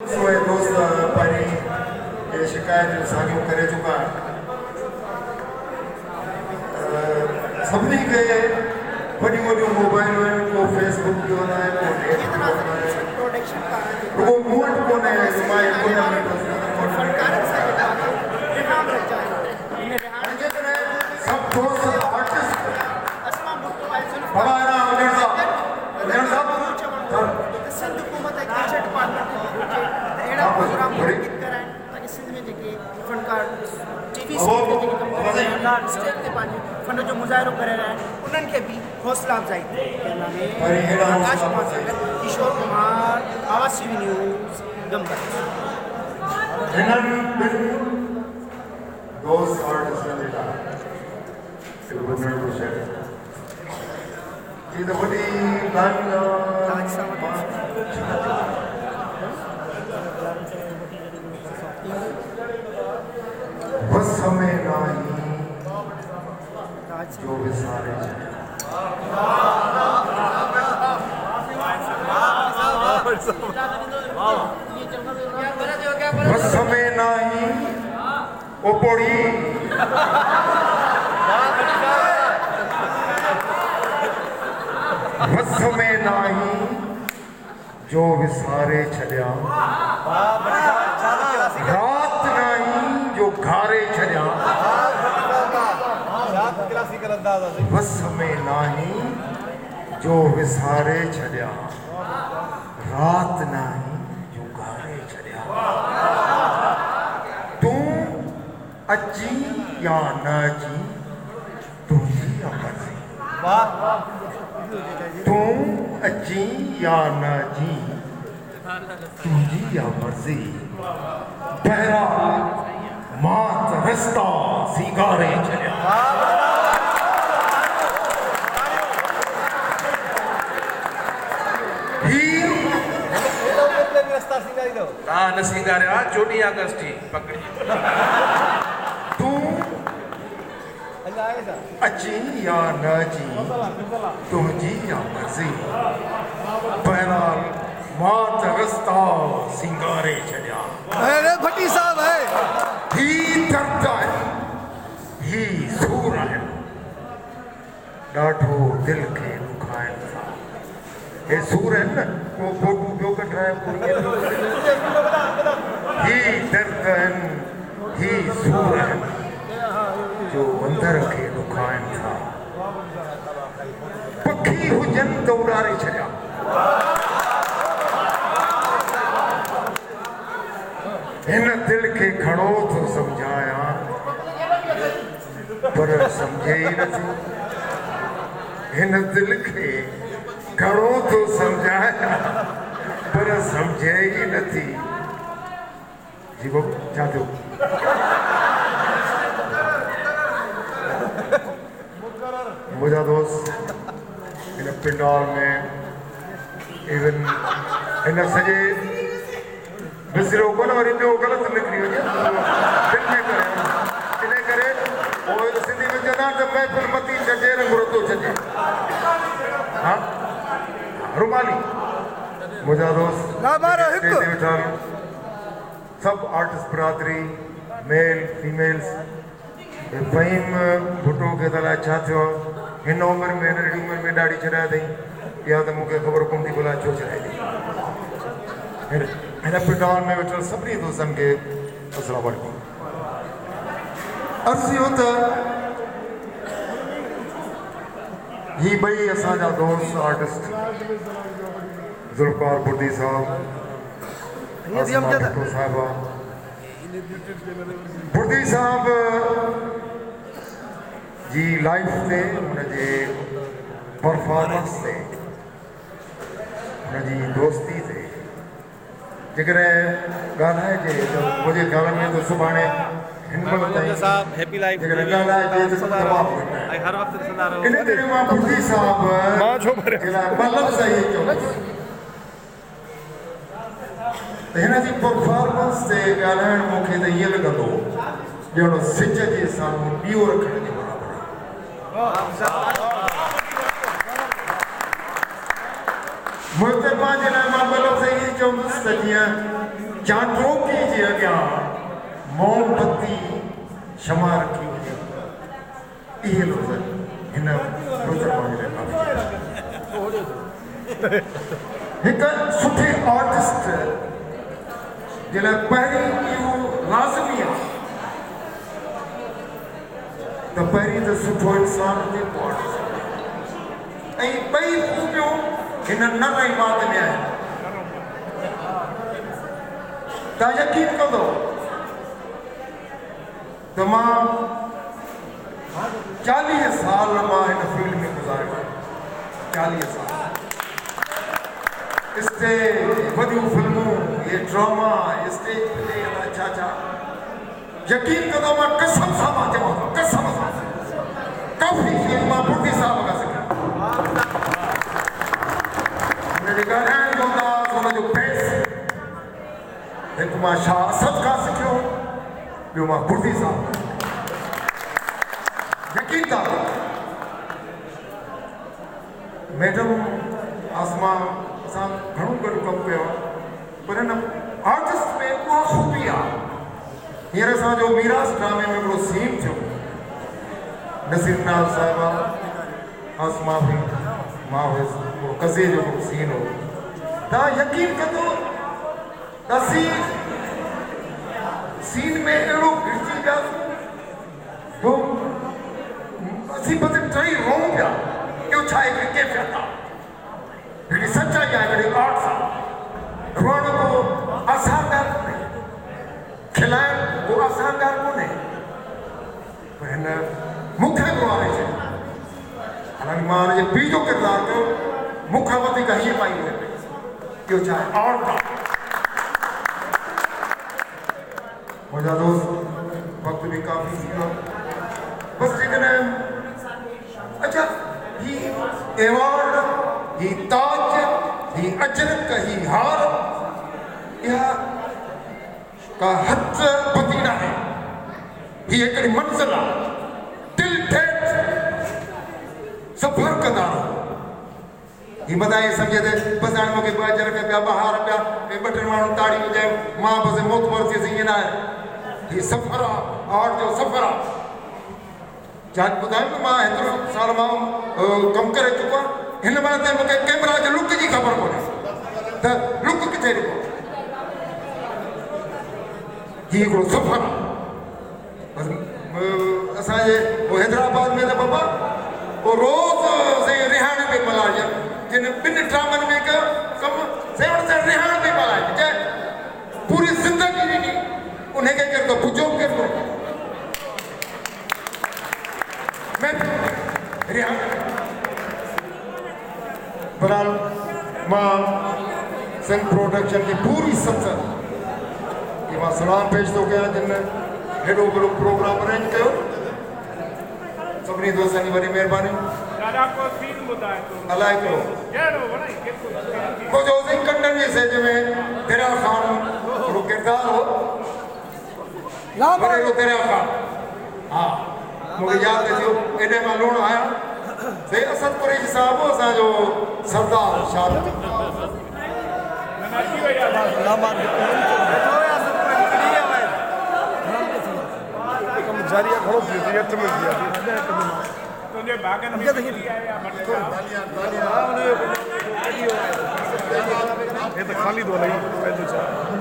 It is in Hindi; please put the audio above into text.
सोए दोस्त पानी ये शिकायत सागियों करे चुका सबनी के बड़ी बड़ी मोबाइल में को फेसबुक जो है को नेट वो मूड को ने माय को ने सब दोस्त आर्टिस्ट हमारा उधर सब सिंध हुकूमत एक बजट पार्लियामेंट अहिड़ा प्रोग्राम मुनक़िद कराइनि ताकि सिंध में जेके फनकार टीवी फनकार स्टेज ते पंहिंजे फन जो मुज़ाहिरो करे रहिया आहिनि उन्हनि खे बि हौसला अफ़ज़ाई थिए आकाश कुमार सां गॾु किशोर कुमार आवाज़ TV news Gambar those artists in the to women to share the body बस हमें नहीं जो विसारे बस हमें नहीं ओपोड़ी बस में नहीं जो विसारे छड़िया रात नहीं जो घारे छड़िया बस में नहीं जो विसारे छड़िया रात नहीं जो घारे छड़िया तू अची या न अची तुझी अमरजी तू अची या न अची तुझी अमरजी बहरा मात रस्ता सिगारे चलिया न सिंगारिया 14 अगस्त पकड़ी तू अची या न अची तुझी या मर्जी बहरहाल मात रस्ता सिंगारे छड़िया अरे भट्टी साहब है ही दर्द है ही सूर है ॾाढो दिल खे दुखाइनि था हे सूर है न वो फोटू जो कट रहा है ही दर्द है ही सूर है जो अंदर खे दुखाइनि था पखी हुजनि त उड़ारे छॾिया हिन दिल खे घणो थो सम्झायां पर सम्झे ई नथी हिन दिल खे घणो थो सम्झायां पर सम्झे ई नथी जी वो छा थियो मुझा दोस्त इन पिंडाल में इवन इन सॼे विसरो कोन वरी ॿियो ग़लति निकिरी वञे दिल में करे इन करे पोइ सिंधी में चवंदा त महफ़िल मती छॾे रंग रोतो छॾे हा रुमाली मुंहिंजा दोस्त वेठल सब आर्टिस्ट बिरादरी मेल फीमेल्स फ़हीम भुट्टो खे त अलाए छा थियो हिन उमिरि में नंढी उमिरि में ॾाढी छॾाया अथई या त मूंखे ख़बर कोन थी भला छो छॾाई हिन पिंडाल में वेठल सभिनी दोस्तनि खे अस्सलाम वालेकुम अर्ज़ु इहो त ही ॿई असांजा दोस्त आर्टिस्ट ज़ुल्फ़कार बुर्दी साहब आसमा भुट्टो साहिबा बुर्दी साहब जी लाइफ ते हुनजे परफॉर्मेंस ते हुनजी दोस्ती ते जेकॾहिं ॻाल्हाइजे त मुंहिंजे ख़्याल में त सुभाणे हिन महिल ताईं हैप्पी लाइफ जेकॾहिं ॻाल्हाइजे त जवाबु ॾिना हर वक्त ॾिसंदा रहो इन करे मां बुर्दी साहब जे लाइ मतिलबु सही चवंदुसि त हिन जी परफॉर्मेंस ते ॻाल्हाइणु मूंखे त ईअं लॻंदो ॼणो सिज जे साम्हूं ॾीओ रखण जे बराबरि मुझे पाँच ना मां मतलब सही चौंतीस तकिया चांटोकी जे अॻियां मोमबत्ती शमा रखी हुजे इहे लफ़्ज़ हिन प्रोग्राम जे लाइ हिकु सुठे आर्टिस्ट जे लाइ पहिरीं इहो लाज़मी आहे त पहिरीं त सुठो इंसान हुजे पोइ आर्टिस्ट ऐं ॿई खूबियूं हिन नर ऐं माद में आहिनि तव्हां यकीन कंदो त मां 40 साल मां हिन फील्ड में गुज़ारियो 40 साल स्टेज वॾियूं फिल्मूं ये ड्रामा स्टेज प्ले छा छा यकीन कंदो मां कसम सां मां चवां थो कसम सां काफ़ी शयूं मां बुर्दी साहब खां सिखिया हुनजे ॻाल्हाइण जो अंदाज़ हुनजो पेस हिकु मां शाह असद खां सिखियो ॿियो मां बुर्दी साहब यकीन था मैडम आसमा असां घणो गॾु कमु कयो पर हिन आर्टिस्ट में उहा ख़ूबी आहे हींअर असांजो मीरास ड्रामे में हिकिड़ो सीन थियो नसीर नाल साहिबा आसमा बि मां हुयुसि उहो कज़े जो सीन हो तव्हां यकीन कंदो त असीं सीन में अहिड़ो घिरजी वियासीं पोइ असीं बसि टई रोऊं पिया इहो छा हिकिड़ी कैफ़ियत आहे हिकिड़ी सचाई आहे हिकिड़ी आर्ट्स आहे रोअण को आसान ॻाल्हि कोन्हे खिलाइण को आसान ॻाल्हि कोन्हे पर हिन मूंखे गुआरे छॾियो हालांकि मां हुनजे पीउ जो किरदारु कयो मूंखां वधीक हीअं पाई वञे पई इहो छा आहे आर्ट आहे मुंहिंजा दोस्त वक़्तु बि काफ़ी थी वियो बसि जेकॾहिं अच्छा ही एवॉर्ड ही ताज ही अजरक ही हार इहा का हथ बदी न आहे ही हिकिड़ी मंज़िल आहे दिल ठेठ सफ़र कंदा रहो ही बधाई सम्झे ते बसि हाणे मूंखे ॿ अजर पिया ॿ हार पिया ॿ टे माण्हू ताड़ी वॼायूं मां बसि मोतबर थियुसि ईअं न आहे ही सफ़र आहे आर्ट जो सफ़र आहे जान ॿुधायो न मां हेतिरो साल मां कमु करे चुको आहियां हिन महिल ताईं मूंखे कैमरा जे लुक जी ख़बर कोन्हे त लुक किथे ॾिबो हीउ हिकिड़ो सफ़र आहे बसि असांजे हैदराबाद में त बाबा पोइ रोज़ु साईं रिहाणे में मल्हाइजे जिन ॿिनि ड्रामनि में कयो कमु साईं रिहाणे में मल्हाइजे चाहे पूरी ज़िंदगी ॾिनी उनखे केरु त पुॼो केरु बहरहाल मां सिंध प्रोडक्शन की पूरी संसद की मां सलाम पेश थो कयां जिन हेॾो वॾो प्रोग्राम अरेंज कयो सभिनी दोस्तनि जी वॾी महिरबानी अलाए कयो मुंहिंजो कंडन जे सेज में दरिया ख़ान हिकिड़ो किरदारु हो वॾेरो दरिया ख़ान हा मूंखे यादि अची वियो एॾे मां लूणु आहियां से असद कुरैशी साहब असांजो सरदार शाह जारी घणो थी वियो तुंहिंजे बागन में खाली दो नहीं